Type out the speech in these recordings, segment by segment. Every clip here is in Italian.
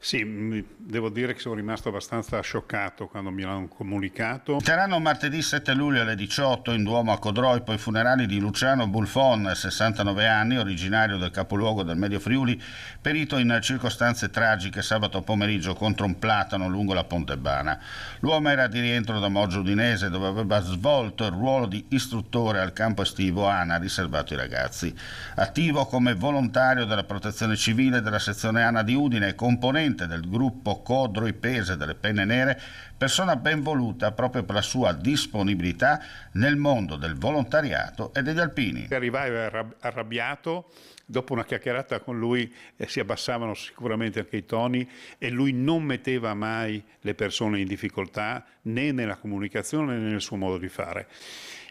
Sì, devo dire che sono rimasto abbastanza scioccato quando mi hanno comunicato. Terranno martedì 7 luglio alle 18 in Duomo a Codroipo i funerali di Luciano Bulfon, 69 anni, originario del capoluogo del Medio Friuli, perito in circostanze tragiche sabato pomeriggio contro un platano lungo la Pontebana. L'uomo era di rientro da Moggio Udinese, dove aveva svolto il ruolo di istruttore al campo estivo ANA riservato ai ragazzi. Attivo come volontario della Protezione Civile della sezione ANA di Udine, componente del gruppo Codroipese delle Penne Nere, persona ben voluta proprio per la sua disponibilità nel mondo del volontariato e degli alpini. Arrivai arrabbiato, dopo una chiacchierata con lui si abbassavano sicuramente anche i toni e lui non metteva mai le persone in difficoltà né nella comunicazione né nel suo modo di fare.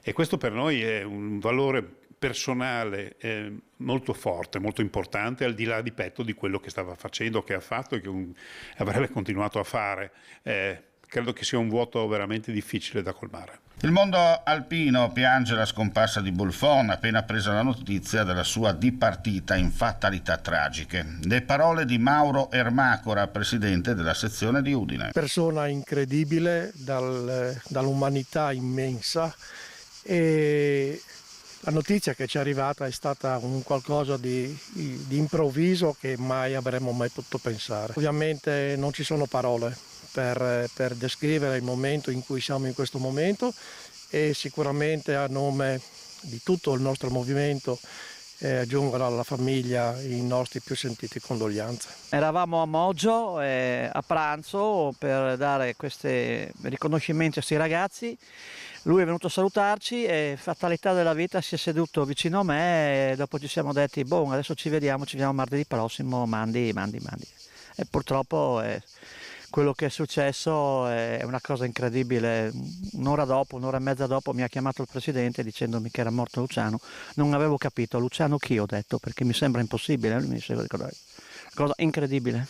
E questo per noi è un valore personale molto forte, molto importante, al di là di petto di quello che stava facendo, che ha fatto e che avrebbe continuato a fare. Credo che sia un vuoto veramente difficile da colmare. Il mondo alpino piange la scomparsa di Bulfon appena presa la notizia della sua dipartita in fatalità tragiche. Le parole di Mauro Ermacora, presidente della sezione di Udine. Persona incredibile, dall'umanità immensa, e la notizia che ci è arrivata è stata un qualcosa di improvviso che mai avremmo mai potuto pensare. Ovviamente non ci sono parole per descrivere il momento in cui siamo in questo momento, e sicuramente a nome di tutto il nostro movimento aggiungo alla famiglia i nostri più sentiti condoglianze. Eravamo a Moggio a pranzo per dare questi riconoscimenti a questi ragazzi. Lui è venuto a salutarci e, fatalità della vita, si è seduto vicino a me e dopo ci siamo detti adesso ci vediamo martedì prossimo, mandi. E purtroppo quello che è successo è una cosa incredibile. Un'ora e mezza dopo mi ha chiamato il presidente dicendomi che era morto Luciano. Non avevo capito, Luciano chi, ho detto, perché mi sembra impossibile. Lui mi diceva, cosa incredibile.